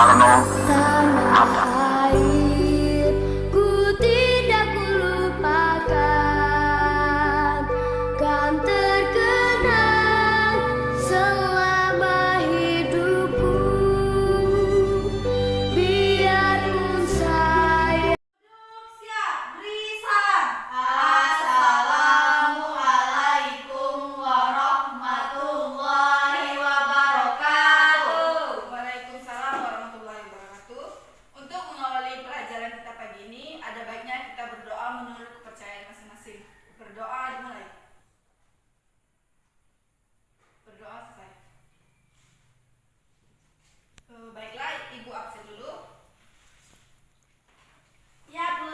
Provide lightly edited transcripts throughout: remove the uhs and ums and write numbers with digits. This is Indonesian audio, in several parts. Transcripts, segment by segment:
Soekarno-Hatta. Ku tidak kulupakan, kan terkenang selama hidupku. Biarpun saya Siap, berisan. Assalamualaikum warahmatullahi wabarakatuh. Waalaikumsalam warahmatullahi wabarakatuh. Untuk mengawali pelajaran kita pagi ini, ada baiknya kita berdoa menurut kepercayaan masing-masing. Berdoa dimulai. Berdoa selesai. Baiklah, Ibu absen dulu. Ya, Bu.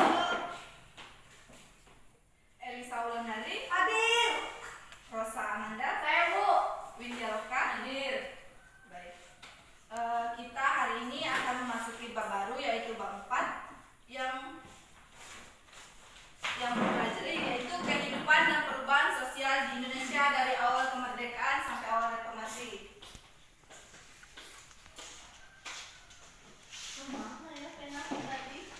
Elisa Wulandari hadir. Rosa Amanda, saya Bu. Windia Loka hadir. Baik. Kita hari ini akan memasuki bab baru, yaitu bab 4 yang mempelajari yaitu kehidupan dan perubahan sosial di Indonesia dari awal kemerdekaan sampai awal reformasi. Mana ya pena tadi?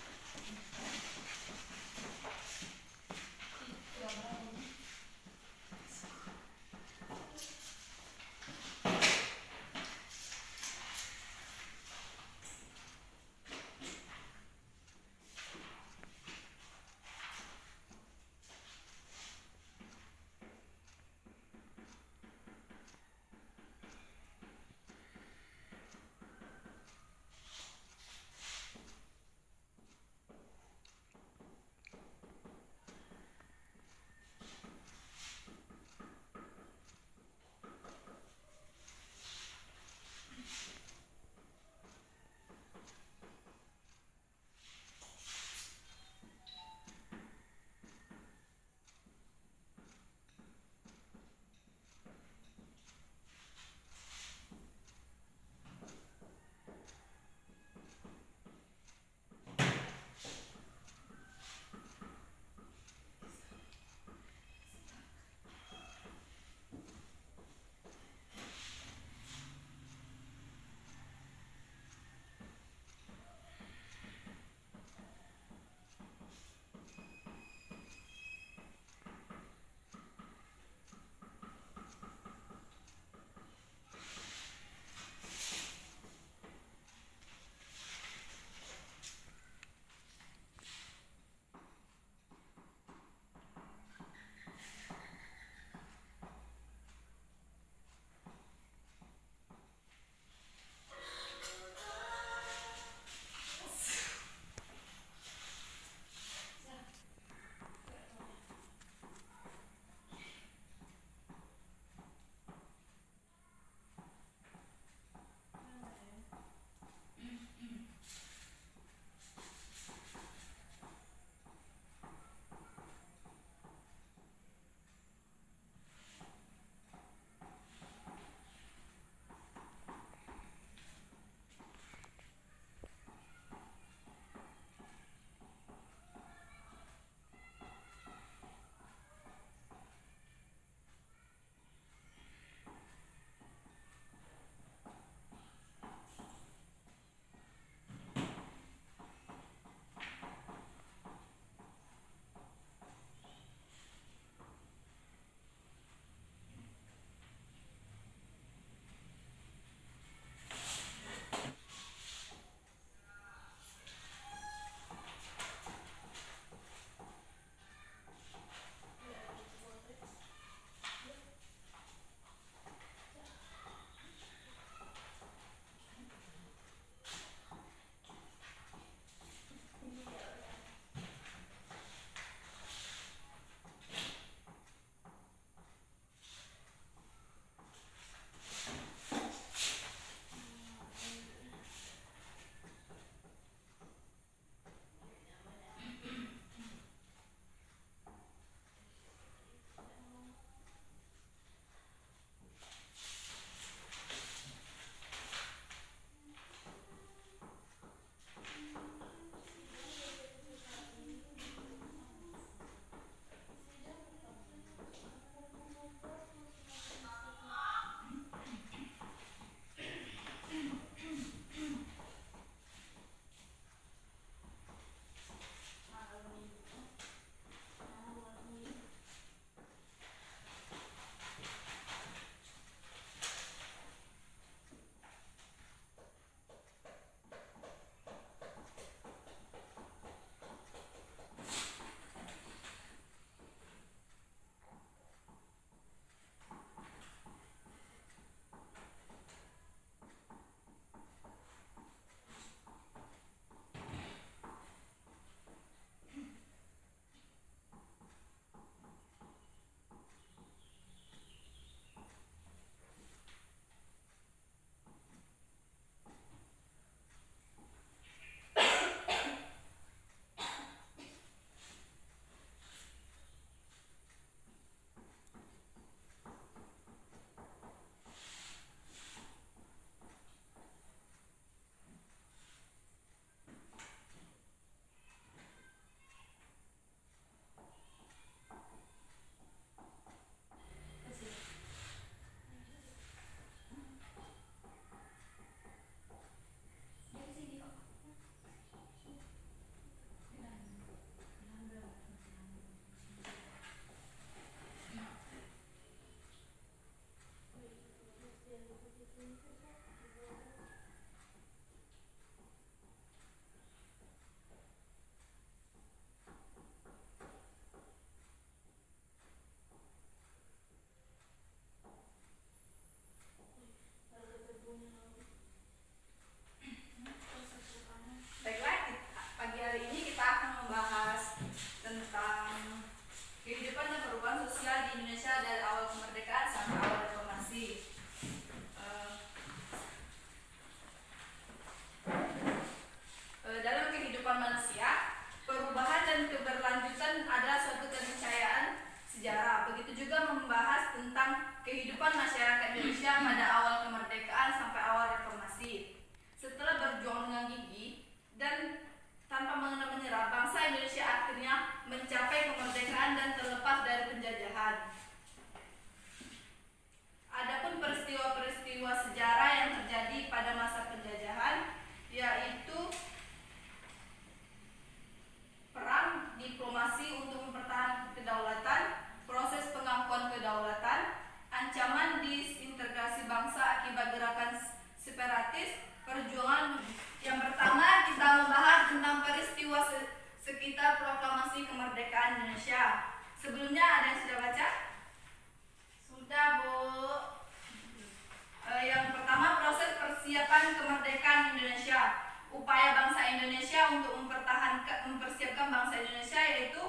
upaya bangsa Indonesia untuk mempersiapkan bangsa Indonesia, yaitu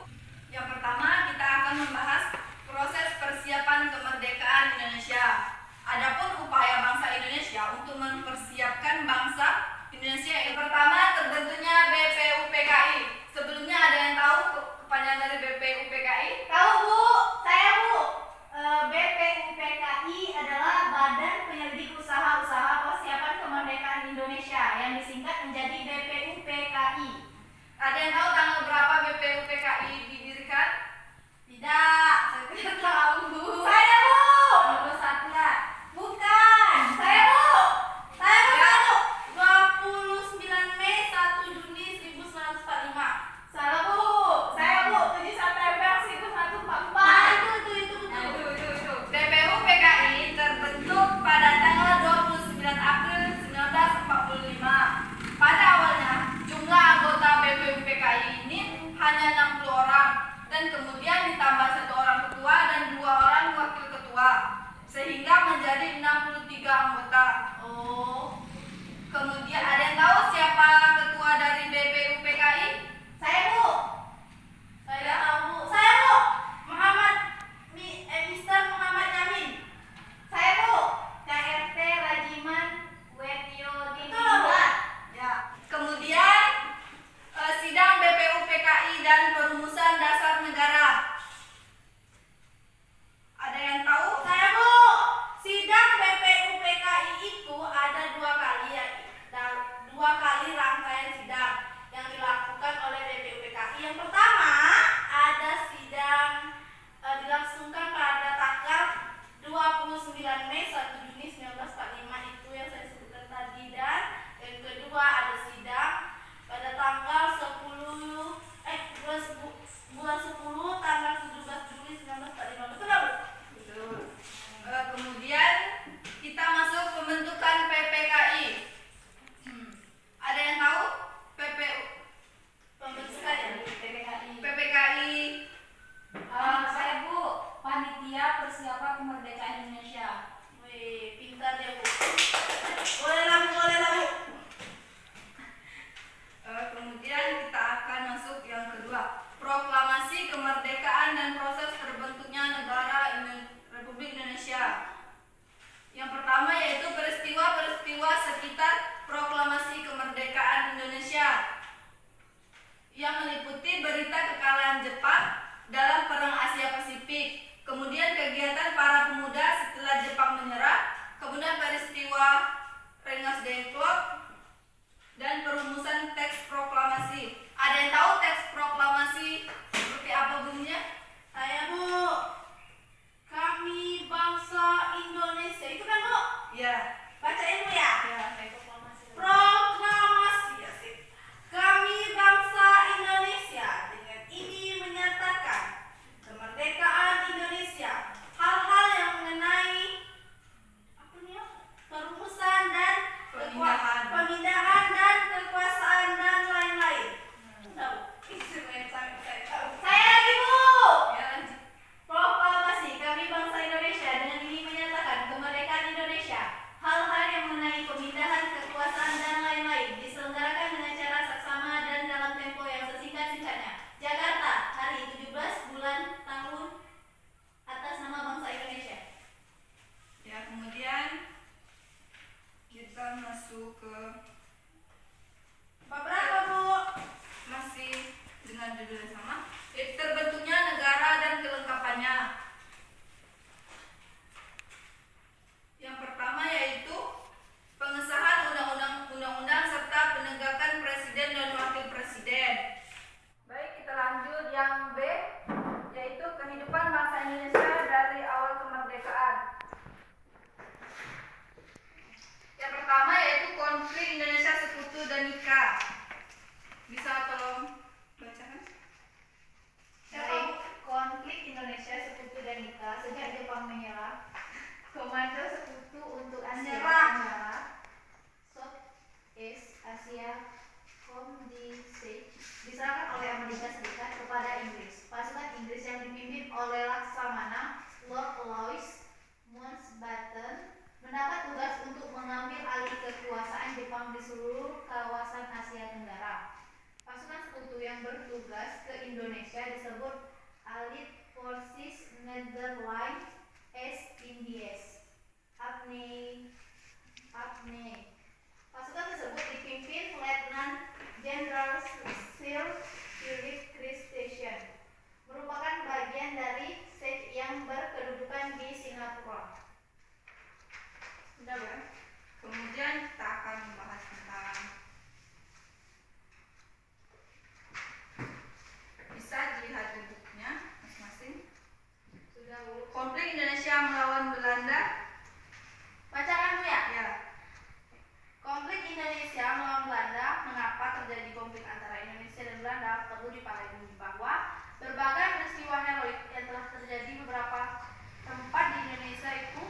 yang pertama kita akan membahas proses persiapan kemerdekaan Indonesia. Adapun upaya bangsa Indonesia untuk mempersiapkan bangsa Indonesia, yang pertama terbentuknya BPUPKI. Sebelumnya ada yang tahu kepanjangan dari BPUPKI? Tahu Bu, saya Bu. BPUPKI adalah Badan Penyelidik Usaha-Usaha Persiapan Kemerdekaan Indonesia yang disingkat menjadi BPUPKI. Ada yang tahu tanggal berapa BPUPKI didirikan? Tidak, saya tidak tahu. Saya Bu. 21 lah. Bukan, saya Bu. Saya Bu. 29 Mei 1 Juni 1945. Salah Bu. Saya Bu. 7 September 1944. Itu betul. BPUPKI terbentuk pada tanggal 29 April 1945. Pada awalnya, jumlah anggota BPUPKI ini hanya 60 orang dan kemudian ditambah 1 orang ketua dan 2 orang wakil ketua, sehingga menjadi 63 anggota. Oh, Kemudian ada yang tahu siapa ketua dari BPUPKI? saya Bu. Saya tahu Bu. Saya Bu. Mister Muhammad Yamin. Saya Bu. KRT Rajiman Wetio. Ya. Kemudian sidang BPUPKI dan perumusan dasar negara. Ada yang tahu? Saya Bu. Sidang BPUPKI itu ada 2 kali ya. Dan 2 kali rangkaian sidang yang dilakukan oleh BPUPKI. Yang pertama ada sidang dilangsungkan pada tanggal 29 Mei 1 Juni 1945, itu yang saya sebutkan tadi, dan yang kedua ada sidang pada tanggal 10 bulan 10 tanggal 17 Juli 1945. Betul nggak Bu? Betul. Kemudian kita masuk pembentukan PPKI. Ada yang tahu Pembentukan ya PPKI. PPKI? Saya Bu, Panitia Persiapan Kemerdekaan Indonesia. Wih, pintar ya Bu. Boleh lah Bu. Kemudian kita akan masuk yang kedua, proklamasi kemerdekaan dan proses terbentuknya negara Republik Indonesia. Yang pertama yaitu peristiwa-peristiwa sekitar proklamasi kemerdekaan Indonesia, yang meliputi berita kekalahan Jepang dalam Perang Asia Pasifik, kemudian kegiatan para pemuda setelah Jepang menyerah, kemudian peristiwa Rengas Dengklok, dan perumusan teks proklamasi. Ada yang tahu teks proklamasi seperti apa bunyinya? Saya Bu. Kami bangsa Indonesia. Itu kan Bu? Ya. Bacain Bu ya. Ya. Proklamasi. Asik. Kami bangsa Indonesia dengan ini menyatakan kemerdekaan Indonesia. Hal-hal yang mengenai perumusan dan pemindahan dan kekuasaan dan lain-lain. Tahu? Saya lagi Bu. Ya, lanjut. Proklamasi kami bangsa Indonesia dengan ini menyatakan kemerdekaan Indonesia. Hal-hal yang mengenai pemindahan kekuasaan dan lain-lain diselenggarakan dengan cara saksama dan dalam tempo yang sesingkat-singkatnya. Jakarta, hari 17 bulan tahun atas nama bangsa Indonesia. Ya, kemudian kita masuk ke Bab berapa Bu? masih dengan judul yang sama, terbentuknya negara dan kelengkapannya. Yang pertama yaitu pengesahan undang-undang serta penegakan presiden dan wakil presiden. Baik, kita lanjut yang B, yaitu kehidupan bangsa Indonesia dari awal kemerdekaan. Yang pertama yaitu konflik Indonesia Sekutu dan Nikah. Bisa tolong bacakan? Dari konflik Indonesia Sekutu dan Nikah sejak Jepang menyerah, Komando Sekutu untuk Asia Tenggara, Southeast Asia Comdivisi, diserahkan oleh Amerika Serikat kepada Inggris. Pasukan Inggris yang dipimpin oleh Laksamana Lord Louis Mountbatten mendapat tugas untuk mengambil alih kekuasaan Jepang di seluruh kawasan Asia bertugas ke Indonesia disebut Allied Forces Netherlands East Indies. AFNI. Pasukan tersebut dipimpin Letnan Jenderal Sir Philip Christensen, merupakan bagian dari SEC yang berkedudukan di Singapura. Sudah ya? Kemudian kita akan membahas tentang, bisa dilihat di bukunya masing-masing. Sudah, Bu. Konflik Indonesia melawan Belanda. Bacakan, Bu, ya? Ya, Konflik Indonesia melawan Belanda. Mengapa terjadi konflik antara Indonesia dan Belanda? Perlu dipahami bahwa berbagai peristiwa heroik yang telah terjadi beberapa tempat di Indonesia itu,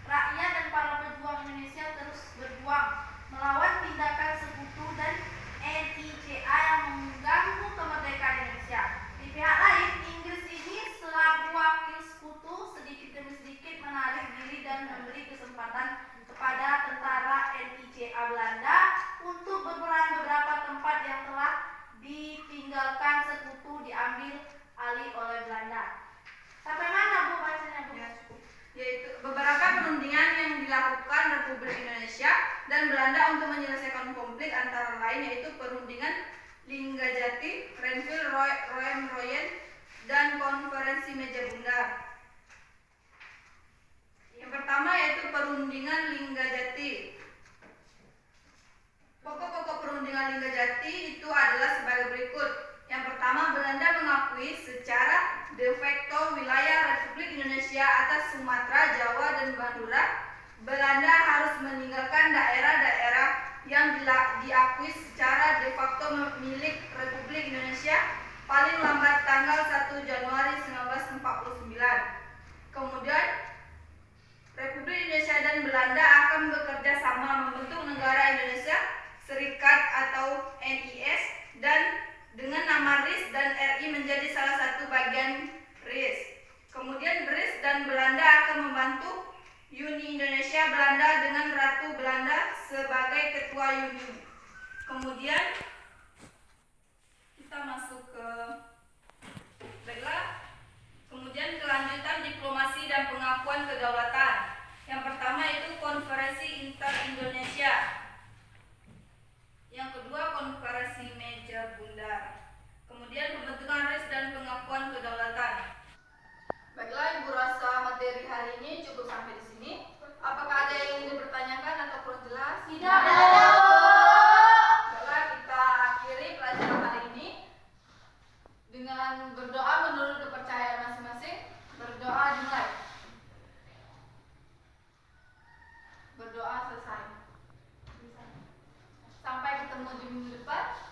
rakyat dan para pejuang Indonesia terus berjuang melawan tindakan sekutu dan NICA yang mengganggu kemerdekaan Indonesia. Di pihak lain, Inggris ini selaku wakil sekutu sedikit demi sedikit menarik diri dan memberi kesempatan kepada tentara NICA Belanda untuk berperang beberapa tempat yang telah ditinggalkan sekutu diambil alih oleh Belanda. Sampai mana, Bu, bacanya, Bu? ya cukup. Yaitu beberapa perundingan yang dilakukan Republik Indonesia dan Belanda untuk menyelesaikan konflik antara lain yaitu perundingan Linggajati, Renville Royen, dan konferensi meja bundar. Yang pertama yaitu perundingan Linggajati. Pokok-pokok perundingan Linggajati itu adalah sebagai berikut. Yang pertama, Belanda mengakui secara de facto wilayah Republik Indonesia atas Sumatera, Jawa, dan Madura. Belanda harus meninggalkan daerah-daerah yang diakui secara de facto milik Republik Indonesia paling lambat tanggal 1 Januari 1949. Kemudian, Republik Indonesia dan Belanda akan bekerja sama membentuk negara Indonesia Serikat atau NIS dan dengan nama RIS dan RI menjadi salah satu bagian RIS. Kemudian BRIS dan Belanda akan membantu Uni Indonesia Belanda dengan Ratu Belanda sebagai ketua Uni. Kemudian kita masuk ke baiklah. Kemudian kelanjutan diplomasi dan pengakuan kedaulatan. Yang pertama itu Konferensi Inter-Indonesia. Yang kedua konferensi meja bundar. Kemudian pembentukan RIS dan pengakuan kedaulatan. Baiklah, Ibu rasa materi hari ini cukup sampai di sini. Apakah ada yang ingin dipertanyakan atau kurang jelas? Tidak ada, Bu. Baiklah, kita akhiri pelajaran hari ini dengan berdoa menurut kepercayaan masing-masing. Berdoa dimulai. Berdoa selesai. Sampai ketemu di minggu depan.